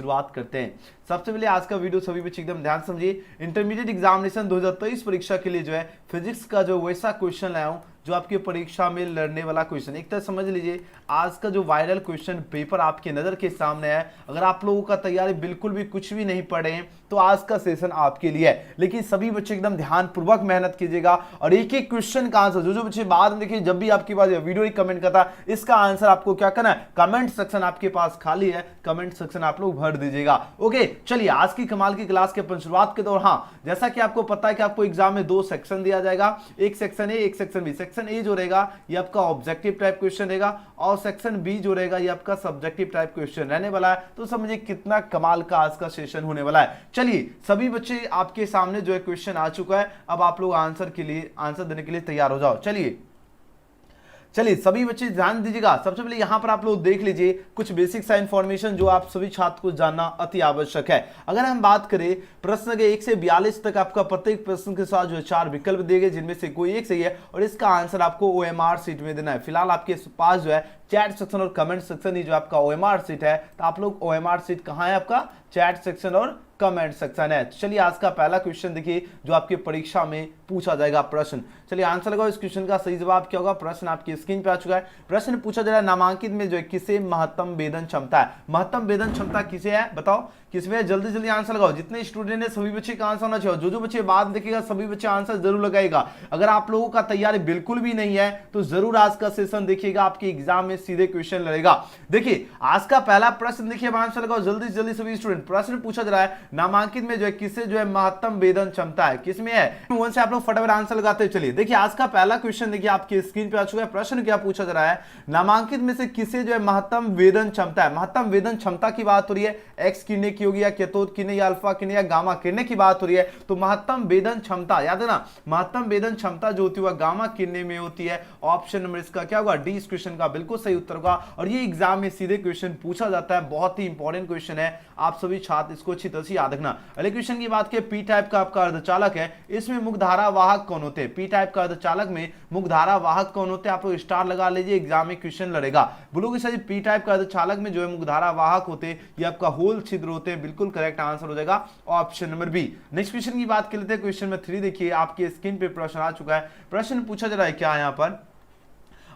शुरुआत करते हैं। सबसे पहले आज का वीडियो सभी बच्चे एकदम ध्यान समझिए। इंटरमीडिएट एग्जामिनेशन 2023 परीक्षा के लिए जो है फिजिक्स का जो वैसा क्वेश्चन लाया हूं जो आपकी परीक्षा में लड़ने वाला क्वेश्चन। एक तरह समझ लीजिए आज का जो वायरल क्वेश्चन पेपर आपके नजर के सामने है, अगर आप लोगों का तैयारी बिल्कुल भी कुछ भी नहीं पढ़े हैं तो आज का सेशन आपके लिए है। लेकिन सभी बच्चे एकदम ध्यानपूर्वक मेहनत कीजिएगा और एक एक क्वेश्चन का आंसर जो बच्चे बाद में देखिए, जब भी आपके पास वीडियो ही कमेंट करता है इसका आंसर आपको क्या करना है, कमेंट सेक्शन आपके पास खाली है, कमेंट सेक्शन आप लोग भर दीजिएगा। ओके चलिए आज की कमाल की क्लास की अपन शुरुआत के दौर। हाँ, जैसा कि आपको पता है कि आपको एग्जाम में 2 सेक्शन दिया जाएगा, एक सेक्शन ए एक सेक्शन बी। सेक्शन ए जो रहेगा ये आपका ऑब्जेक्टिव टाइप क्वेश्चन रहेगा और सेक्शन बी जो रहेगा ये आपका सब्जेक्टिव टाइप क्वेश्चन रहने वाला है। तो समझिए कितना कमाल का आज का सेशन होने वाला है। चलिए सभी बच्चे आपके सामने जो है क्वेश्चन आ चुका है, अब आप लोग आंसर देने के लिए तैयार हो जाओ। चलिए सभी बच्चे ध्यान दीजिएगा। सबसे पहले यहां पर आप लोग देख लीजिए कुछ बेसिक सा इंफॉर्मेशन जो आप सभी छात्र को जानना अति आवश्यक है। अगर हम बात करें प्रश्न के 1 से 42 तक आपका प्रत्येक प्रश्न के साथ जो है 4 विकल्प दिए गए जिनमें से कोई एक सही है और इसका आंसर आपको OMR शीट में देना है। फिलहाल आपके पास जो है चैट सेक्शन और कमेंट सेक्शन ही जो आपका OMR शीट है, तो आप लोग OMR शीट कहां है, आपका चैट सेक्शन और कमेंट सेक्शन है। चलिए आज का पहला क्वेश्चन देखिए जो आपकी परीक्षा में पूछा जाएगा प्रश्न। चलिए आंसर लगाओ। इस क्वेश्चन का सही जवाब क्या होगा। प्रश्न आपकी स्क्रीन पे आ चुका है। प्रश्न पूछा जा रहा है नामांकित में जो है किसे महत्तम वेदन क्षमता है। महत्तम वेदन क्षमता किसे है बताओ, किसमें है, जल्दी जल्दी आंसर लगाओ। जितने स्टूडेंट है सभी बच्चे का आंसर होना चाहिए। जो बच्चे बाद देखेगा सभी बच्चे आंसर जरूर लगाएगा। अगर आप लोगों का तैयारी बिल्कुल भी नहीं है तो जरूर आज का सेशन देखिएगा, आपके एग्जाम में सीधे क्वेश्चन लड़ेगा। देखिए आज का पहला प्रश्न देखिए, अब आंसर लगाओ जल्दी जल्दी सभी स्टूडेंट। प्रश्न पूछा जा रहा है नामांकित में जो है किसे जो है महत्तम वेदन क्षमता है, किसमें है। वन से आप लोग फटाफट आंसर लगाते हैं। चलिए देखिए आज का पहला क्वेश्चन देखिए आपके स्क्रीन पे आ चुका है। प्रश्न क्या पूछा जा रहा है, नामांकित में से किसे जो है महत्तम वेदन क्षमता है। महत्तम वेदन क्षमता की बात हो रही है, एक्स किरणें की होगी या कैथोड किरणें या अल्फा किरणें या गामा किरणें की बात हो रही है। तो महत्तम वेदन क्षमता याद है ना, महत्तम वेदन क्षमता जो होती है वह गामा किरणें में होती है। ऑप्शन नंबर इसका क्या होगा, डी इस क्वेश्चन का बिल्कुल सही उत्तर होगा। और ये एग्जाम में सीधे क्वेश्चन पूछा जाता है, बहुत ही इंपॉर्टेंट क्वेश्चन है, आप सभी छात्र इसको अच्छी तरह से याद रखना। अगले क्वेश्चन की बात करें, पी टाइप का आपका अर्धचालक है, इसमें मुख्यधारा वाहक कौन होते हैं। पी टाइप का अर्धचालक में मुख्यधारा वाहक कौन होते हैं, आप लोग स्टार लगा लीजिए, एग्जाम में क्वेश्चन लड़ेगा। बोलोगे सर पी टाइप का अर्धचालक में जो है मुख्यधारा वाहक होते हैं ये आपका होल छिद्र होते हैं, बिल्कुल करेक्ट आंसर हो जाएगा option number B. Next question की बात कर लेते हैं। क्वेश्चन नंबर 3 देखिए आपके स्क्रीन पे प्रश्न आ चुका है। प्रश्न पूछा जा रहा है क्या यहां पर,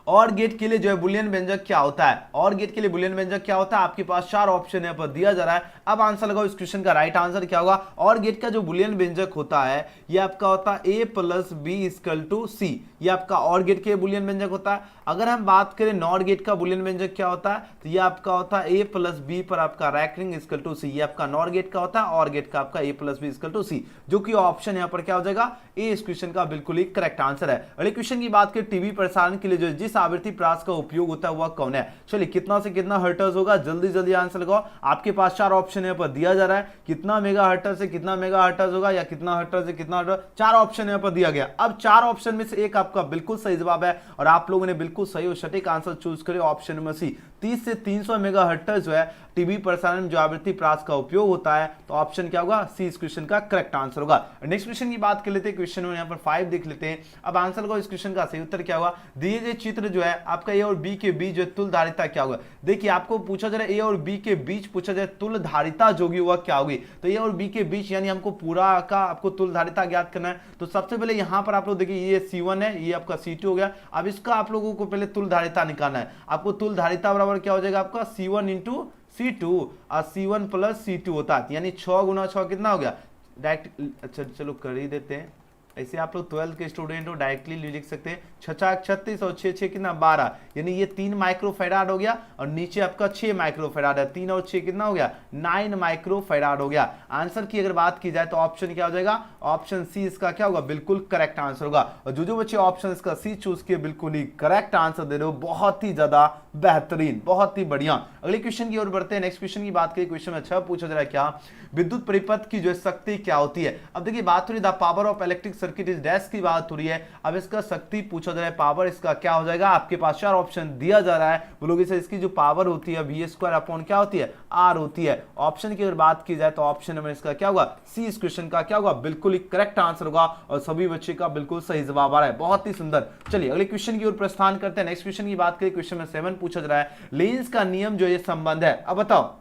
और गेट के लिए जो है बुलियन व्यंजक क्या होता है। और गेट के लिए बुलियन व्यंजक क्या होता है, आपके पास 4 ऑप्शन यहाँ पर दिया जा रहा है। अब आंसर लगाओ। इस क्वेश्चन का राइट आंसर क्या होगा, और गेट का जो बुलियन व्यंजक होता है ये आपका होता है a + b = c। ये आपका और गेट के बुलियन व्यंजक होता है। अगर हम बात करें नॉर गेट का बुलियन व्यंजक क्या होता है, तो ये आपका होता है a + b पर आपका रैंकिंग = c। ये आपका नॉर गेट का होता है, और गेट का आपका a + b = c, जो कि ऑप्शन यहाँ पर क्या हो जाएगा, ए इस क्वेश्चन का बिल्कुल ही करेक्ट आंसर है। अगले क्वेश्चन की बात करें, टीवी प्रसारण के लिए जो जिस आवृत्ति प्रास का उपयोग होता है वह कौन है। चलिए कितना से कितना हर्ट्ज होगा, जल्दी जल्दी आंसर लगाओ। आपके पास 4 ऑप्शन यहाँ पर दिया जा रहा है, कितना मेगा हर्ट्ज से कितना मेगा हर्ट्ज होगा या कितना हर्ट्ज से कितना हर्ट्ज, 4 ऑप्शन यहाँ पर दिया गया। अब 4 ऑप्शन में से एक आपका बिल्कुल सही जवाब है और आप लोगों ने बिल्कुल सही और सटीक आंसर चूज करे, ऑप्शन नंबर सी। 30 से 300 मेगा हर्ट्ज जो है टीवी प्रसारण में जो आवृत्ति प्रास का उपयोग होता है, तो ऑप्शन क्या होगा, सी इस क्वेश्चन का करेक्ट आंसर होगा। नेक्स्ट क्वेश्चन की बात कर लेते हैं। क्वेश्चन यहाँ पर 5 देख लेते हैं। अब आंसर को इस क्वेश्चन का सही उत्तर क्या होगा, दिए गए चित्र जो है आपका ए और बी के बीच जो तुल्य धारिता क्या होगा। देखिए आपको पूछा जा रहा है ए और बी के बीच पूछा जाए तुल्य धारिता जो होगी वह क्या होगी। तो ए और बी के बीच यानी हमको पूरा का आपको तुल्य धारिता ज्ञात करना है। तो सबसे पहले यहां पर आप लोग देखिए ये C1 है, ये आपका C2 हो गया। अब इसका आप लोगों को पहले तुल्य धारिता निकालना है। आपको तुल्य धारिता बराबर क्या हो जाएगा, आपका C1 × C2 और C1 + C2 होता है, यानी 6 × 6 कितना हो गया डायरेक्ट। अच्छा चलो कर ही देते हैं, ऐसे आप लोग 12th के स्टूडेंट हो डायरेक्टली लिख सकते हैं। 6 × 36 और 6 × 6 कितना 12, यानी ये 3 माइक्रोफैराड हो गया और नीचे आपका 6 माइक्रोफैराड है। 3 और 6 कितना हो गया 9 माइक्रोफैराड हो गया। आंसर की अगर बात की जाए तो ऑप्शन क्या हो जाएगा, ऑप्शन सी इसका क्या होगा, बिल्कुल करेक्ट आंसर होगा। और जो बच्चे ऑप्शन इसका सी चूज किए बिल्कुल ही करेक्ट आंसर दे रहे हो, बहुत ही ज्यादा बेहतरीन, बहुत ही बढ़िया। अगले क्वेश्चन की ओर बढ़ते हैं। नेक्स्ट क्वेश्चन की बात करें, क्वेश्चन अच्छा पूछा जा रहा है क्या, विद्युत परिपथ की जो है शक्ति क्या होती है। अब देखिए बात हो रही है the power of electric circuit is dash की बात हो रही है। अब इसका शक्ति पूछा जा रहा है, पावर इसका क्या हो जाएगा, आपके पास 4 ऑप्शन दिया जा रहा है। बोलोगे सर इसकी जो पावर होती है V² क्या होती है, R होती है। ऑप्शन की अगर बात की जाए तो ऑप्शन नंबर इसका क्या होगा, सी इस क्वेश्चन का क्या होगा, बिल्कुल ही करेक्ट आंसर होगा और सभी बच्चे का बिल्कुल सही जवाब आ रहा है, बहुत ही सुंदर। चलिए अगले क्वेश्चन की ओर प्रस्थान करते हैं। नेक्स्ट क्वेश्चन की बात करें, क्वेश्चन में 7 पूछा जा रहा है, लेंस का नियम जो ये संबंध है। अब बताओ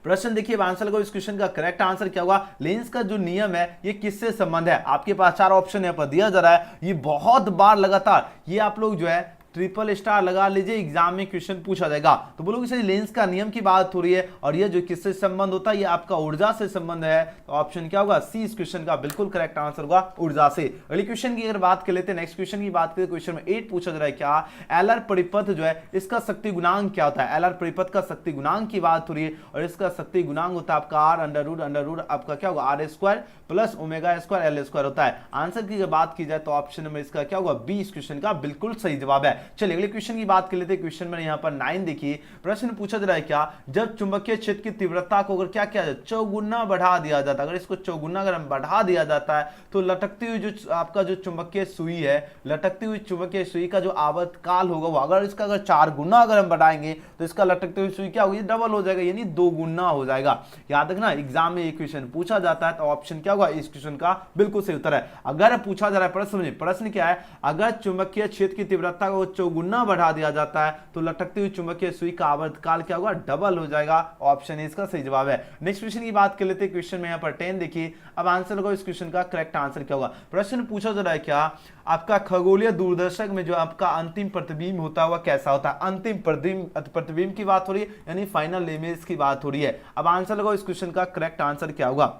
प्रश्न देखिए आंसर लगाओ। इस क्वेश्चन का करेक्ट आंसर क्या होगा? लेंस का जो नियम है ये किससे संबंध है? आपके पास 4 ऑप्शन यहाँ पर दिया जा रहा है, ये बहुत बार लगातार ये आप लोग जो है ट्रिपल स्टार लगा लीजिए, एग्जाम में क्वेश्चन पूछा जाएगा। तो बोलोगे सर लेंस का नियम की बात हो रही है और ये जो किससे संबंध होता है, ये आपका ऊर्जा से संबंध है। तो ऑप्शन क्या होगा? सी इस क्वेश्चन का बिल्कुल करेक्ट आंसर होगा, ऊर्जा से। अगले क्वेश्चन की अगर बात कर लेते हैं, नेक्स्ट क्वेश्चन की बात करें, क्वेश्चन में 8 पूछा जा रहा है क्या एलआर परिपथ जो है इसका शक्ति गुणांक क्या होता है? एलआर परिपथ का शक्ति गुणांक की बात हो रही है और इसका शक्ति गुणांक होता है आपका आर अंडर रूट आपका क्या होगा? R square plus omega square L square होता है। आंसर की बात की जाए तो ऑप्शन में इसका क्या होगा? बी इस क्वेश्चन का बिल्कुल सही जवाब है। चलिए अगले क्वेश्चन की बात कर लेते हैं। क्वेश्चन में यहाँ पर 9 देखिए, प्रश्न पूछा जा रहा है क्या जब चुंबकीय क्षेत्र की तीव्रता को अगर क्या किया जाए? चौगुना बढ़ा दिया जाता है। अगर इसको चौगुना अगर बढ़ा दिया जाता है तो लटकती हुई जो आपका जो चुंबकीय सुई है, लटकती हुई चुंबकीय सुई का जो आवर्तकाल होगा वो अगर इसका अगर 4 गुना अगर हम बढ़ाएंगे तो इसका लटकती हुई सुई क्या होगी? डबल हो जाएगा, यानी 2 गुना हो जाएगा। याद रखना एग्जाम में ये क्वेश्चन पूछा जाता है तो ऑप्शन क्या होगा? इस क्वेश्चन का बिल्कुल सही उत्तर है। अगर पूछा जा रहा है प्रश्न क्या है? अगर चुंबकीय क्षेत्र की तीव्रता को चौगुना बढ़ा दिया जाता है तो लटकती हुई चुंबकीय सुई का आवर्तकाल क्या होगा? डबल हो जाएगा। ऑप्शन ए इसका सही जवाब है। नेक्स्ट क्वेश्चन की बात कर लेते हैं। क्वेश्चन में यहाँ पर 10 देखिए, अब आंसर लगाओ। इस क्वेश्चन का करेक्ट आंसर क्या होगा? प्रश्न पूछा जा रहा है क्या आपका खगोलीय दूरदर्शक में जो आपका अंतिम प्रतिबिंब होता है वह कैसा होता है? अंतिम प्रतिबिंब की बात हो रही है, यानी फाइनल इमेज की बात हो रही है। अब आंसर लगाओ। इस क्वेश्चन का करेक्ट आंसर क्या होगा?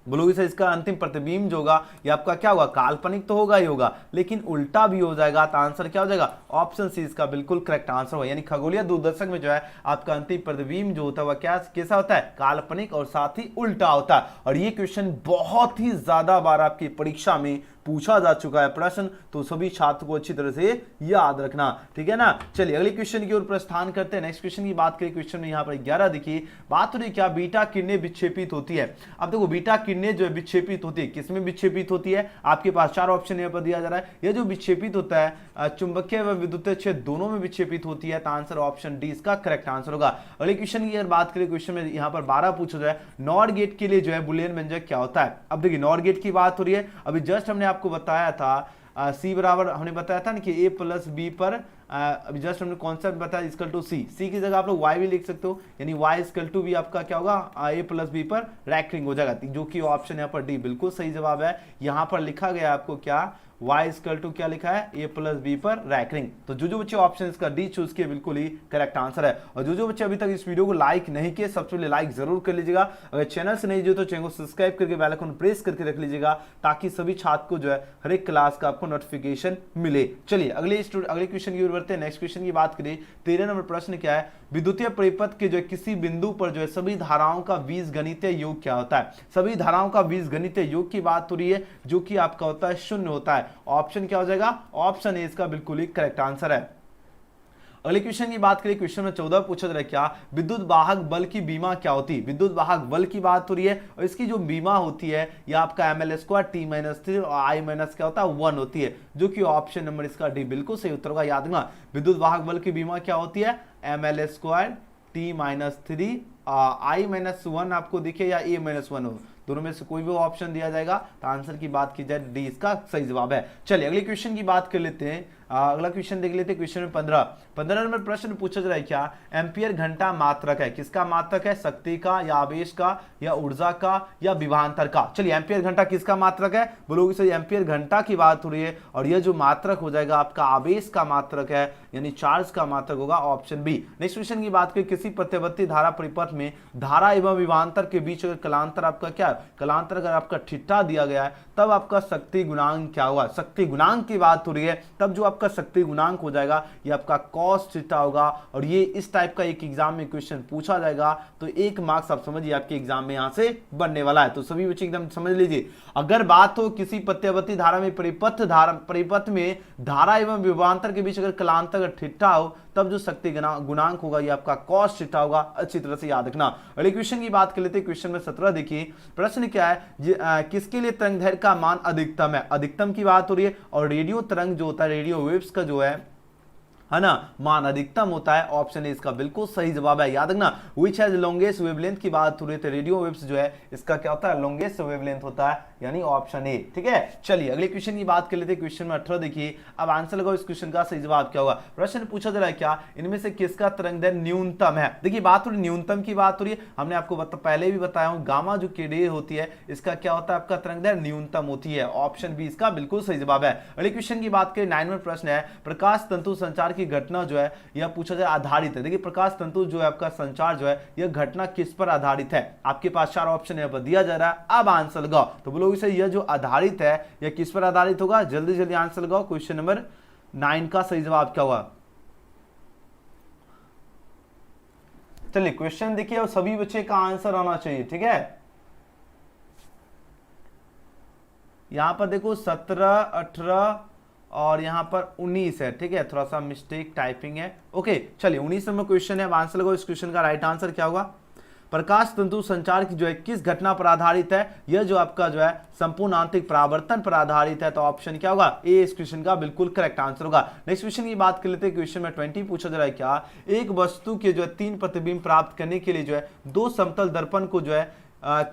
बोलोगे सर इसका अंतिम प्रतिबिंब जो होगा ये आपका क्या होगा? काल्पनिक तो होगा ही होगा, लेकिन उल्टा भी हो जाएगा। तो आंसर क्या हो जाएगा? ऑप्शन सी इसका बिल्कुल करेक्ट आंसर होगा। यानी खगोलीय दूरदर्शक में जो है आपका अंतिम प्रतिबिंब जो होता है वह क्या कैसा होता है? काल्पनिक और साथ ही उल्टा होता है। और ये क्वेश्चन बहुत ही ज्यादा बार आपकी परीक्षा में पूछा जा चुका है प्रश्न, तो सभी छात्र को अच्छी तरह से याद रखना, ठीक है ना। चलिए अगले क्वेश्चन की ओर प्रस्थान करते हैं। नेक्स्ट क्वेश्चन की बात करें, क्वेश्चन में यहाँ पर 11 देखिए, बात हो रही क्या बीटा किरणें विक्षेपित होती है। अब देखो बीटा किरणें जो है विक्षेपित होती है, किसमें विक्षेपित होती है? आपके पास 4 ऑप्शन यहाँ पर दिया जा रहा है। ये जो विक्षेपित होता है चुंबकीय व विद्युतीय क्षेत्र दोनों में विक्षेपित होती है। तो आंसर ऑप्शन डी इसका करेक्ट आंसर होगा। अगले क्वेश्चन की अगर बात करें, क्वेश्चन में यहाँ पर 12 पूछा जाए, नॉर गेट के लिए जो है बुलियन व्यंजक क्या होता है? अब देखिए नॉर गेट की बात हो रही है, अभी जस्ट हमने आपको बताया था सी बराबर हमने बताया था ना कि ए प्लस बी पर अभी जस्ट हमने कॉन्सेप्ट बताया इक्वल टू सी की जगह आप लोग वाई भी लिख सकते हो, यानी वाई इक्वल टू भी आपका क्या होगा? ए प्लस बी पर रैकरिंग हो जाएगा, जो कि ऑप्शन यहाँ पर डी बिल्कुल सही जवाब है। यहाँ पर लिखा गया आपको क्या? y इक्वल टू क्या लिखा है? a प्लस बी पर रैकरिंग। तो जो बच्चे ऑप्शन इसका डी चूज किए बिल्कुल ही करेक्ट आंसर है। और जो बच्चे अभी तक इस वीडियो को लाइक नहीं किए सबसे पहले लाइक जरूर कर लीजिएगा। अगर चैनल से नहीं जो तो चैनल को सब्सक्राइब करके बेल आइकन प्रेस करके रख लीजिएगा, ताकि सभी छात्र को जो है हर एक क्लास का आपको नोटिफिकेशन मिले। चलिए अगले क्वेश्चन की ओर बढ़ते हैं। नेक्स्ट क्वेश्चन की बात करें, 13 नंबर प्रश्न क्या है? विद्युतीय परिपथ के जो है किसी बिंदु पर जो है सभी धाराओं का बीजगणितीय योग क्या होता है? सभी धाराओं का बीजगणितीय योग की बात हो रही है, जो कि आपका होता है 0 होता है। ऑप्शन क्या हो जाएगा? ऑप्शन ए इसका बिल्कुल ही करेक्ट आंसर है। अगले क्वेश्चन की बात करें, क्वेश्चन में 14 पूछा जा रहा है क्या विद्युत वाहक बल की बीमा क्या होती है? विद्युत वाहक बल की बात हो रही है और इसकी जो बीमा होती है यह आपका ml स्क्वायर t माइनस 3 और i माइनस क्या होता है? 1 होती है, जो कि ऑप्शन नंबर इसका डी बिल्कुल सही उत्तर होगा। याद रखना विद्युत वाहक बल की बीमा क्या होती है? ml square t minus 3 i minus 1 आपको दिखे या a माइनस 1 हो, दोनों में से कोई भी ऑप्शन दिया जाएगा। तो आंसर की बात की जाए डी इसका सही जवाब है। चलिए अगले क्वेश्चन की बात कर लेते हैं। अगला क्वेश्चन देख लेते हैं। क्वेश्चन में 15 नंबर प्रश्न पूछा जा रहा है क्या एम्पियर घंटा मात्रक है? किसका मात्रक है? शक्ति का या आवेश का या ऊर्जा का या विभवांतर का? चलिए एम्पियर घंटा किसका मात्रक है? बोलोगे सर एम्पियर घंटा की बात हो रही है और यह जो मात्रक हो जाएगा आपका आवेश का मात्रक है, यानी चार्ज का मात्रक होगा, ऑप्शन बी। नेक्स्ट क्वेश्चन की बात करें, किसी प्रत्यवर्ती धारा परिपथ में धारा एवं विभवांतर के बीच अगर कलांतर आपका क्या है? कलांतर अगर आपका थीटा दिया गया है तब आपका शक्ति गुणांक क्या होगा? शक्ति गुणांक की बात हो रही है तब जो आपका शक्ति गुणांक हो जाएगा ये आपका cos थीटा होगा। और ये इस टाइप का एक एग्जाम में क्वेश्चन पूछा जाएगा, तो 1 मार्क्स आप समझिए आपके एग्जाम में यहां से बनने वाला है। तो सभी बच्चे एकदम समझ लीजिए, अगर बात हो किसी प्रत्यवर्ती धारा में परिपथ में धारा एवं विभवांतर के बीच अगर कलांतर अगर थीटा हो तब जो शक्ति गुणांक होगा ये आपका cos थीटा होगा। अच्छी तरह से याद रखना। अगले क्वेश्चन की बात कर लेते हैं। क्वेश्चन में 17 देखिए, प्रश्न क्या है? किसके लिए तरंग दैर्घ्य का मान अधिकतम है? अधिकतम की बात हो रही है और रेडियो तरंग जो होता है, रेडियो वेव्स का जो है है ना, मान अधिकतम होता है। ऑप्शन ए इसका बिल्कुल सही जवाब है। याद रखना, विच हैज लॉन्गेस्ट वेवलेंथ की बात हो रही है, रेडियो वेव्स जो है इसका क्या होता है, लॉन्गेस्ट वेवलेंथ होता है, यानी ऑप्शन ए। ठीक है, चलिए अगले क्वेश्चन की बात कर लेते हैं। क्वेश्चन में 18 देखिए, अब आंसर लगाओ इस क्वेश्चन का सही जवाब क्या होगा। प्रश्न पूछा जा रहा है क्या, इनमें से किसका तरंग दैर्घ्य न्यूनतम है। देखिए बात हो रही न्यूनतम की बात हो रही है, हमने आपको पहले भी बताया हूं, गामा जो किरण होती है इसका क्या होता है, आपका तरंग दैर्घ्य न्यूनतम होती है। ऑप्शन बी इसका बिल्कुल सही जवाब है। अगले क्वेश्चन की बात करें, 9वां प्रश्न है, प्रकाश तंतु संचार की घटना जो है यह पूछा जाए आधारित है। देखिए प्रकाश तंतु जो है आपका संचार जो है यह घटना किस पर आधारित है। आपके पास 4 ऑप्शन यहाँ पर दिया जा रहा है, अब आंसर लगाओ। तो बोलोगे सर यह जो आधारित है यह किस पर आधारित होगा, जल्दी जल्दी आंसर लगाओ। क्वेश्चन नंबर 9 का सही जवाब क्या होगा। चलिए क्वेश्चन देखिए और सभी बच्चे का आंसर आना चाहिए। ठीक है, यहां पर देखो 17, 18 और यहां पर 19 है। ठीक है, थोड़ा सा मिस्टेक टाइपिंग है। ओके चलिए 19 नंबर क्वेश्चन है, अब आंसर लगाओ। इस क्वेश्चन का राइट आंसर क्या होगा। प्रकाश तंतु संचार की जो है किस घटना पर आधारित है, यह जो आपका जो है संपूर्ण आंतरिक परावर्तन पर आधारित है। तो ऑप्शन क्या होगा, ए इस क्वेश्चन का बिल्कुल करेक्ट आंसर होगा। नेक्स्ट क्वेश्चन की बात कर लेते हैं। क्वेश्चन में 20 पूछा जा रहा है क्या, एक वस्तु के जो है 3 प्रतिबिंब प्राप्त करने के लिए जो है 2 समतल दर्पण को जो है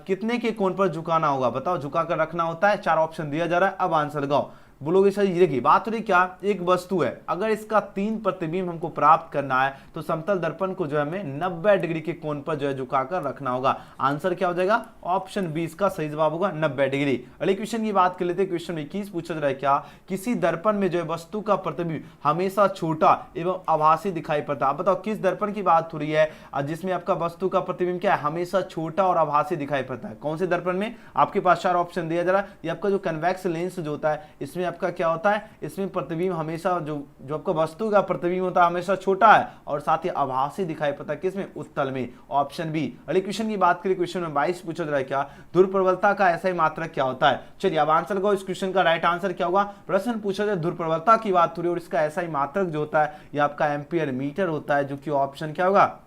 कितने के कोण पर झुकाना होगा। बताओ, झुका कर रखना होता है। 4 ऑप्शन दिया जा रहा है, अब आंसर लगाओ। बोलोगे सर देखिए बात हो रही क्या, एक वस्तु है, अगर इसका 3 प्रतिबिंब हमको प्राप्त करना है तो समतल दर्पण को जो है हमें 90 डिग्री के कोण पर जो है झुकाकर रखना होगा। आंसर क्या हो जाएगा, ऑप्शन बी इसका सही जवाब होगा, 90 डिग्री। अगले क्वेश्चन की बात कर लेते हैं। क्वेश्चन 21 पूछा जा रहा है क्या, किसी दर्पण में जो है वस्तु का प्रतिबिंब हमेशा छोटा एवं आभासी दिखाई पड़ता है। आप बताओ किस दर्पण की बात हो रही है जिसमें आपका वस्तु का प्रतिबिंब क्या है, हमेशा छोटा और आभासी दिखाई पड़ता है। कौन से दर्पण में, आपके पास 4 ऑप्शन दिया जा रहा है। ये आपका जो कन्वेक्स लेंस जो होता है इसमें आपका क्या होता है, इसमें प्रतिबिंब हमेशा जो आपका वस्तु का प्रतिबिंब होता है हमेशा छोटा है और साथ ही आभासी दिखाई पड़ता है, किसमें, उत्तल में। Option B. अगले क्वेश्चन की बात करें, क्वेश्चन में 22 पूछा जा रहा है क्या, ध्रुव प्रबलता का ऐसा ही मात्रक क्या होता है। चलिए अब आंसर लगाओ। इस क्वेश्चन का राइट आंसर क्या होगा। प्रश्न पूछा जाए ध्रुव प्रबलता की बात हो रही है और इसका ऐसा ही मात्रक जो होता है यह आपका एम्पियर मीटर होता है, जो कि ऑप्शन क्या होगा,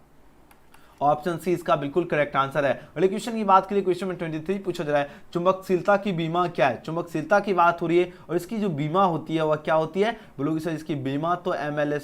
ऑप्शन सी इसका बिल्कुल करेक्ट आंसर है। अगले क्वेश्चन की बात करिए। क्वेश्चन में 23 पूछा जा रहा है, चुंबकशीलता की बीमा क्या है। चुंबकशीलता की बात हो रही है और इसकी जो बीमा होती है वह क्या होती है। बोलोगे सर इसकी बीमा तो ml²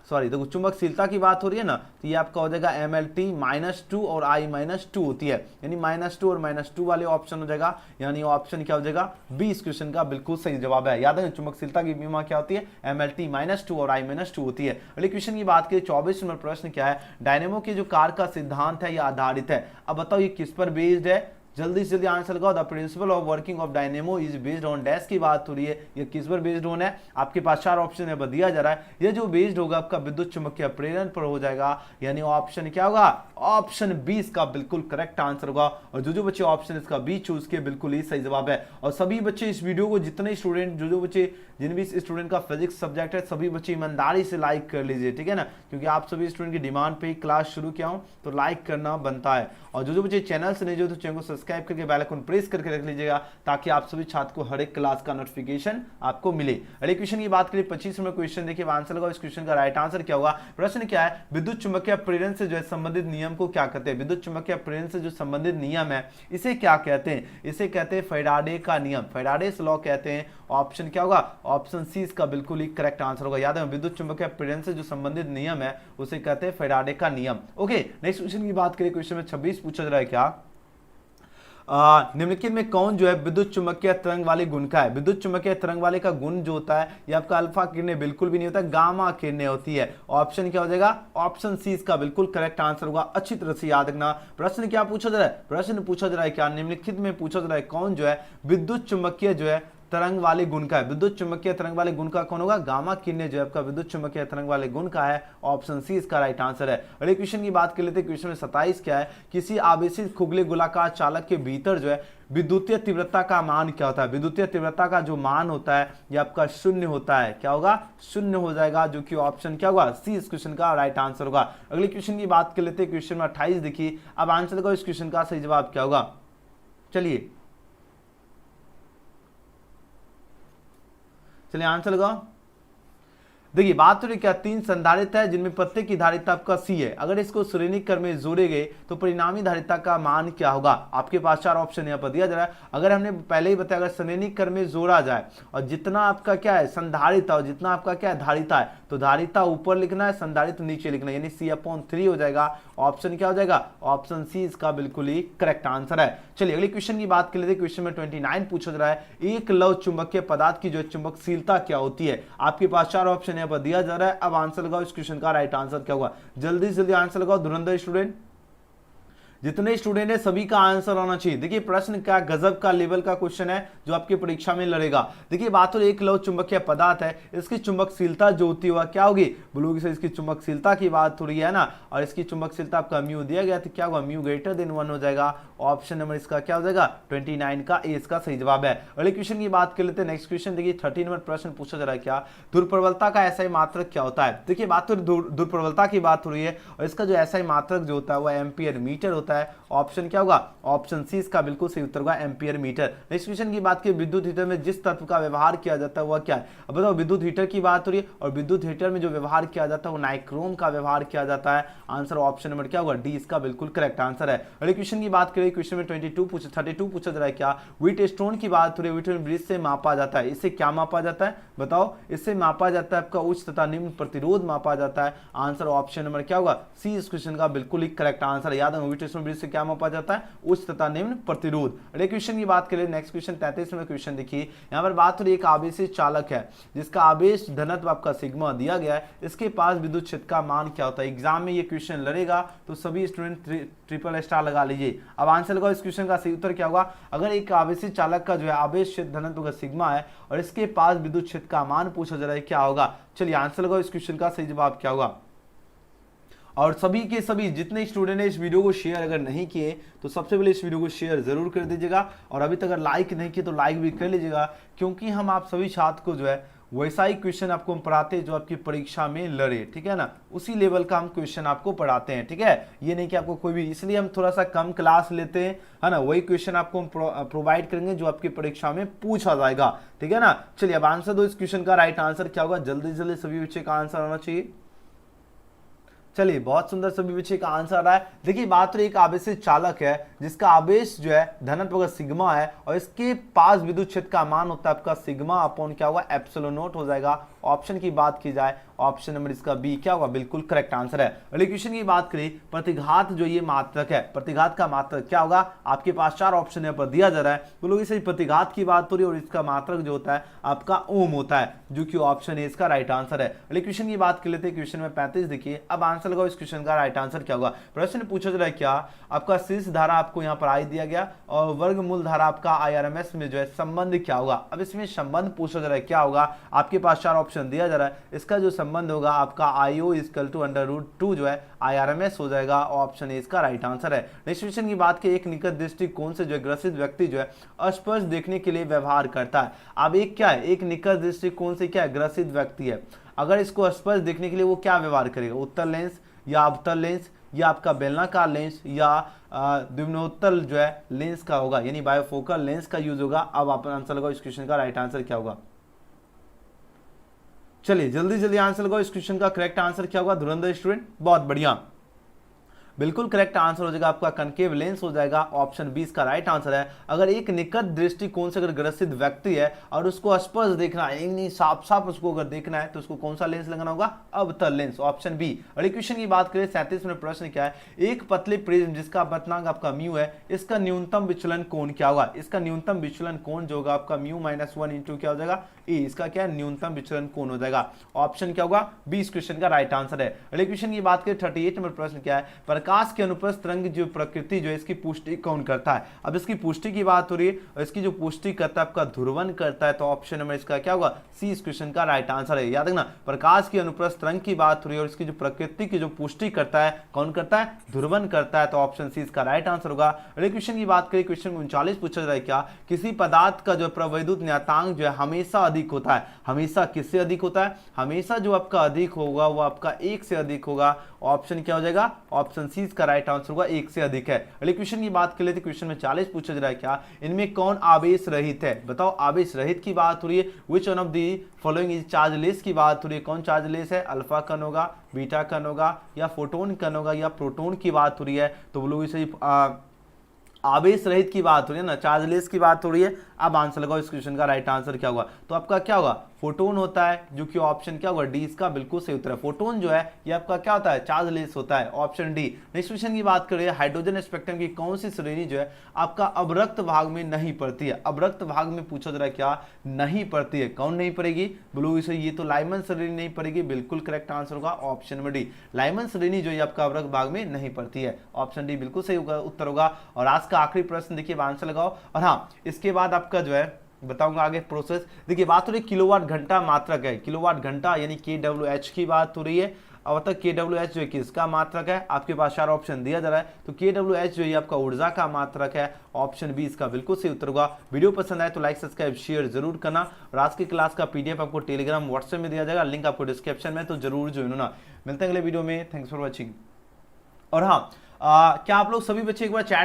सॉरी देखो चुंबकशीलता की बात हो रही है ना, तो ये आपका हो जाएगा MLT-2 और I-2 होती है, यानी -2 और -2 वाले ऑप्शन हो जाएगा, यानी ऑप्शन क्या हो जाएगा, बी इस क्वेश्चन का बिल्कुल सही जवाब है। याद है चुंबकशीलता की बीमा क्या होती है, MLT-2 और I-2 होती है। अगले क्वेश्चन की बात करें, 24 नंबर प्रश्न क्या है, डायनेमो के जो कार का सिद्धांत है यह आधारित है। अब बताओ ये किस पर बेस्ड है, जल्दी से जल्दी आंसर लगाओ। The principle of working of dynamo is based on dash की बात हो रही है, ये किस पर बेस्ड ऑन है। आपके पास 4 ऑप्शन है, दिया जा रहा है। ये जो बेस्ड होगा आपका विद्युत चुम्बकीय प्रेरण पर हो जाएगा, यानी ऑप्शन क्या होगा, ऑप्शन बी इसका बिल्कुल करेक्ट आंसर होगा। और जो बच्चे ऑप्शन इसका बी चूज किए बिल्कुल ही सही जवाब है। और सभी बच्चे इस वीडियो को, जितने स्टूडेंट जो बच्चे जिन भी स्टूडेंट का फिजिक्स सब्जेक्ट है, सभी बच्चे ईमानदारी से लाइक कर लीजिए, ठीक है ना, क्योंकि आप सभी स्टूडेंट की डिमांड पे ही क्लास शुरू किया हूं, तो लाइक करना बनता है। और जो बच्चे चैनल से नहीं जो, तो चैनल को सब्सक्राइब करके बेल आइकन प्रेस करके रख लीजिएगा, ताकि आप सभी छात्र को हर एक क्लास का नोटिफिकेशन आपको मिले। अगले क्वेश्चन की बात करें, 25 नंबर क्वेश्चन देखिए, आंसर लगाओ। इस क्वेश्चन का राइट आंसर क्या होगा। प्रश्न क्या है, विद्युत चुम्बकीय प्रेरण से जो है संबंधित नियम को क्या कहते हैं। विद्युत चुम्बकीय प्रेरण से जो संबंधित नियम है इसे क्या कहते हैं, इसे कहते हैं फैराडे का नियम, फैराडेस लॉ कहते हैं। ऑप्शन क्या होगा, ऑप्शन सी इसका बिल्कुल ही करेक्ट आंसर होगा। याद है विद्युत चुम्बकीय प्रेरण से जो संबंधित नियम है उसे कहते हैं फैराडे का नियम। ओके, नेक्स्ट क्वेश्चन की बात करें। क्वेश्चन में 26 पूछा जा रहा है क्या, निम्नलिखित में कौन जो है विद्युत चुम्बकीय तरंग वाले गुण का है। विद्युत चुम्बकीय तरंग वाले का गुण जो होता है ये आपका अल्फा किरणें बिल्कुल भी नहीं होता, गामा किरणें होती है। ऑप्शन क्या हो जाएगा, ऑप्शन सी इसका बिल्कुल करेक्ट आंसर होगा। अच्छी तरह से याद रखना। प्रश्न क्या पूछा जा रहा है, प्रश्न पूछा जा रहा है क्या, निम्नलिखित में पूछा जा रहा है कौन जो है विद्युत चुम्बकीय जो है तरंग वाले गुण का है। विद्युत चुम्बकीय तरंग वाले गुण का कौन होगा, गामा किरणें जो है आपका विद्युत चुम्बकीय तरंग वाले गुण का है। ऑप्शन सी इसका राइट आंसर है। अगले क्वेश्चन की बात कर लेते हैं। क्वेश्चन में 27 क्या है, किसी आवेशित खुगले गोलाकार चालक के भीतर जो है विद्युतीय तीव्रता का मान क्या होता है। विद्युतीय तीव्रता का जो मान होता है ये आपका 0 होता है। क्या होगा, 0 हो जाएगा, जो कि ऑप्शन क्या होगा, सी इस क्वेश्चन का राइट आंसर होगा। अगले क्वेश्चन की बात कर लेते हैं। क्वेश्चन में 28 देखिए, अब आंसर का इस क्वेश्चन का सही जवाब क्या होगा। चलिए आंसर लगाओ। देखिए बात तो क्या 3 संधारित्र है जिनमें प्रत्येक की धारिता आपका C है। अगर इसको श्रेणी क्रम में जोड़े गए तो परिणामी धारिता का मान क्या होगा। आपके पास 4 ऑप्शन यहाँ पर दिया जा रहा है। अगर हमने पहले ही बताया अगर श्रेणी क्रम में जोड़ा जाए और जितना आपका क्या है संधारिता और जितना आपका क्या है धारिता है, तो धारिता ऊपर लिखना है, संधारित्र नीचे लिखना है, यानी C/3 हो जाएगा। ऑप्शन क्या हो जाएगा, ऑप्शन सी इसका बिल्कुल ही करेक्ट आंसर है। चलिए अगले क्वेश्चन की बात कर लेते हैं। क्वेश्चन में 29 पूछा जा रहा है, एक लव चुंबकीय पदार्थ की जो चुंबकशीलता क्या होती है। आपके पास 4 ऑप्शन यहाँ पर दिया जा रहा है। अब आंसर लगाओ, इस क्वेश्चन का राइट आंसर क्या होगा, जल्दी से जल्दी आंसर लगाओ धुरंधर स्टूडेंट। जितने स्टूडेंट है सभी का आंसर आना चाहिए। देखिए प्रश्न क्या गजब का लेवल का क्वेश्चन है जो आपकी परीक्षा में लड़ेगा। देखिए बात हो एक लव चुंबकीय पदार्थ है, इसकी चुंबकशीलता जो होती है क्या होगी, बोलोगे सर इसकी चुंबकशीलता की बात हो रही है ना, और इसकी चुंबकशीलता आपका म्यू दिया गया तो क्या होगा, म्यू ग्रेटर देन 1 हो जाएगा। ऑप्शन नंबर इसका क्या हो जाएगा, 29 का ए इसका सही जवाब है। अगले क्वेश्चन की बात कर लेते हैं। नेक्स्ट क्वेश्चन देखिए 30 नंबर प्रश्न पूछा जा रहा है, क्या ध्रुवप्रबलता का एसआई मात्रक क्या होता है। देखिए बात तो ध्रुवप्रबलता की बात हो रही है और इसका जो एसआई मात्रक जो होता है वो एम्पियर मीटर होता है। ऑप्शन क्या होगा, ऑप्शन सी इसका बिल्कुल सही उत्तर होगा, एम्पियर मीटर। नेक्स्ट क्वेश्चन की बात की, विद्युत हीटर में जिस तत्व का व्यवहार किया जाता है वह क्या है। अब बताओ विद्युत हीटर की बात हो रही है और विद्युत हीटर में जो व्यवहार किया जाता है वो नाइक्रोम का व्यवहार किया जाता है। आंसर ऑप्शन नंबर क्या होगा, डी इसका बिल्कुल करेक्ट आंसर है। अगले क्वेश्चन की बात करें, क्वेश्चन में 32 पूछा जा रहा है, क्या व्हीटस्टोन की बात हो रही है, व्हीटस्टोन ब्रिज से मापा जाता है। इससे क्या मापा जाता है बताओ, इससे मापा जाता है आपका उच्च तथा निम्न प्रतिरोध मापा जाता है। आंसर ऑप्शन नंबर क्या होगा, सी इस क्वेश्चन का बिल्कुल ही करेक्ट आंसर है। याद है व्हीटस्टोन ब्रिज से क्या मापा जाता है, उच्च तथा निम्न प्रतिरोध। अगले क्वेश्चन की बात करें, नेक्स्ट क्वेश्चन 33 में क्वेश्चन देखिए, यहाँ पर बात हो रही है एक आवेशित चालक है जिसका आवेश घनत्व आपका सिग्मा दिया गया है, इसके पास विद्युत क्षेत्र का मान क्या होता है। एग्जाम में ये क्वेश्चन लड़ेगा तो सभी स्टूडेंट ट्रिपल स्टार लगा लीजिए। अब आंसर लगाओ, इस क्वेश्चन का सही उत्तर क्या होगा। अगर एक आवेशित चालक का जो है आवेश क्षेत्र घनत्व का सिग्मा है और इसके पास विद्युत क्षेत्र का मान पूछा जा रहा है, क्या होगा। चलिए आंसर लगाओ, इस क्वेश्चन का सही जवाब क्या होगा। और सभी के सभी जितने स्टूडेंट ने इस वीडियो को शेयर अगर नहीं किए तो सबसे पहले इस वीडियो को शेयर जरूर कर दीजिएगा, और अभी तक अगर लाइक नहीं किए तो लाइक भी कर लीजिएगा, क्योंकि हम आप सभी छात्र को जो है वैसा ही क्वेश्चन आपको हम पढ़ाते हैं जो आपकी परीक्षा में लड़े, ठीक है ना, उसी लेवल का हम क्वेश्चन आपको पढ़ाते हैं, ठीक है। ये नहीं कि आपको कोई भी, इसलिए हम थोड़ा सा कम क्लास लेते हैं, है ना, वही क्वेश्चन आपको हम प्रोवाइड करेंगे जो आपकी परीक्षा में पूछा जाएगा, ठीक है ना। चलिए अब आंसर दो, इस क्वेश्चन का राइट आंसर क्या होगा, जल्दी जल्दी सभी बच्चे का आंसर आना चाहिए। चलिए बहुत सुंदर सभी बच्चे का आंसर आ रहा है। देखिए बात तो एक आवेशित चालक है जिसका आवेश जो है धनत्व का सिग्मा है और इसके पास विद्युत क्षेत्र का मान होता है आपका सिग्मा अपॉन क्या होगा, एप्सिलॉन नॉट हो जाएगा। ऑप्शन की बात की जाए ऑप्शन नंबर इसका बी क्या होगा, बिल्कुल करेक्ट आंसर है। अगले क्वेश्चन की बात करें, प्रतिघात जो ये मात्रक है, प्रतिघात का मात्रक क्या होगा। आपके पास 4 ऑप्शन यहाँ पर दिया जा रहा है, तो लोग इसे प्रतिघात की बात हो रही है और इसका मात्रक जो होता है आपका ओम होता है, जो कि ऑप्शन है इसका राइट आंसर है। अगले क्वेश्चन की बात कर लेते हैं, क्वेश्चन में 35 देखिए। अब आंसर लगाओ, इस क्वेश्चन का राइट आंसर क्या होगा। प्रश्न पूछा जा रहा है, क्या आपका शीर्ष धारा आपको यहाँ पर आई दिया गया और वर्गमूल धारा आपका IRMS में जो है संबंध क्या होगा। अब इसमें संबंध पूछा जा रहा है, क्या होगा। आपके पास 4 ऑप्शन दिया जा रहा है, इसका जो संबंध होगा आपका IO = √2 जो है IRMS हो जाएगा। ऑप्शन ए इसका राइट आंसर है। नेक्स्ट क्वेश्चन की बात की, एक निकट दृष्टिकोण से जो है ग्रसित व्यक्ति जो है अस्पष्ट देखने के लिए व्यवहार करता है। अब एक क्या है, एक निकट दृष्टिकोण से क्या है ग्रसित व्यक्ति है, अगर इसको स्पष्ट देखने के लिए वो क्या व्यवहार करेगा, उत्तल लेंस या अवतल लेंस या आपका बेलनाकार लेंस या द्विनोत्तल जो है लेंस का होगा, यानी बायोफोकल लेंस का यूज होगा। अब आप आंसर लगाओ, इस क्वेश्चन का राइट आंसर क्या होगा। चलिए जल्दी जल्दी आंसर लगाओ, इस क्वेश्चन का करेक्ट आंसर क्या होगा धुरंधर स्टूडेंट, बहुत बढ़िया, बिल्कुल करेक्ट आंसर हो जाएगा आपका कनकेव लेंस हो जाएगा। ऑप्शन 20 का राइट आंसर है। अगर एक निकट दृष्टिकोण से अगर ग्रसित व्यक्ति है और उसको स्पष्ट देखना है, नहीं साफ साफ उसको अगर देखना है तो उसको कौन सा लेंस लगाना होगा, अवतल लेंस, ऑप्शन बी। अगले क्वेश्चन की बात करें 37 में प्रश्न क्या है, एक पतले प्रिज्म जिसका अपवर्तनांक आपका म्यू है, इसका न्यूनतम विचलन कोण क्या होगा। इसका न्यूनतम विचलन कोण जो होगा आपका म्यू -1 इंटू क्या हो जाएगा ए, इसका क्या न्यूनतम विचलन कोण हो जाएगा। ऑप्शन क्या होगा बी इस क्वेश्चन का राइट आंसर है। अगले क्वेश्चन की बात करें 38 नंबर प्रश्न क्या है, प्रकाश के अनुप्रस्थ तरंग जो प्रकृति जो है इसकी पुष्टि कौन करता है। अब इसकी पुष्टि की बात हो रही है और इसकी जो पुष्टि करता है आपका ध्रुवन करता है, तो ऑप्शन नंबर इसका क्या होगा सी इस क्वेश्चन का राइट आंसर है। याद रखना प्रकाश की अनुप्रस्थ तरंग की बात हो रही है और इसकी जो प्रकृति की जो पुष्टि करता है कौन करता है, ध्रुवन करता है, तो ऑप्शन सी इसका राइट आंसर होगा। अगले क्वेश्चन की बात करें, क्वेश्चन 39 पूछा जा रहा है, क्या किसी पदार्थ का जो प्रवैद्युत न्यतांक जो है हमेशा अधिक होता है। हमेशा किससे अधिक होता है, हमेशा जो आपका अधिक होगा वो आपका 1 से अधिक होगा। ऑप्शन क्या हो जाएगा, ऑप्शन सी चीज का राइट आंसर होगा 1 से अधिक है। अगले क्वेश्चन की बात कर लेते, क्वेश्चन में 40 पूछा जा रहा है क्या, इनमें कौन आवेश रहित है। बताओ आवेश रहित की बात हो रही है, which one of the following is chargeless की बात हो रही है, कौन चार्जलेस है, अल्फा कण होगा, बीटा कण होगा, या फोटोन कण होगा, या प्रोटोन की बात हो रही है। तो बोलोगे सही आवेश रहित की बात हो रही है ना, चार्जलेस की बात हो रही है। अब आंसर लगाओ इस क्वेश्चन का राइट आंसर क्या होगा, तो आपका क्या होगा, फोटोन होता है, जो कि ऑप्शन क्या होगा, डी इसका बिल्कुल सही उत्तर है। फोटोन जो है ये आपका क्या होता है, चार्जलेस होता है, ऑप्शन डी। नेक्स्ट क्वेश्चन की बात करें, हाइड्रोजन स्पेक्ट्रम की कौन सी श्रेणी जो है आपका अवरक्त भाग में नहीं पड़ती है। अवरक्त भाग में पूछा जा रहा है क्या, नहीं पड़ती है, कौन नहीं पड़ेगी, ब्लू इसे ये तो लाइमन श्रेणी नहीं पड़ेगी, बिल्कुल करेक्ट आंसर होगा ऑप्शन में डी। लाइमन श्रेणी जो है आपका अवरक्त भाग में नहीं पड़ती है, ऑप्शन डी बिल्कुल सही उत्तर होगा। और आज का आखिरी प्रश्न देखिए, आंसर लगाओ। और हाँ, इसके बाद आपका जो है बताऊंगा आगे प्रोसेस। देखिए बात हो रही है किलोवाट घंटा मात्रक है, किलोवाट घंटा यानी KWH की बात हो रही है। अब तक KWH जो है किसका मात्रक है, आपके पास 4 ऑप्शन दिया जा रहा है, तो KWH जो है आपका ऊर्जा का मात्रक है, ऑप्शन बी इसका बिल्कुल सही उत्तर होगा। वीडियो पसंद आए तो लाइक सब्सक्राइब शेयर जरूर करना। और आज की क्लास का PDF आपको टेलीग्राम व्हाट्सएप में दिया जाएगा, लिंक आपको डिस्क्रिप्शन में, तो जरूर ज्वाइन होना। मिलते हैं अगले वीडियो में, थैंक्स फॉर वॉचिंग। और हाँ क्या आप लोग सभी बच्चे एक बार चैट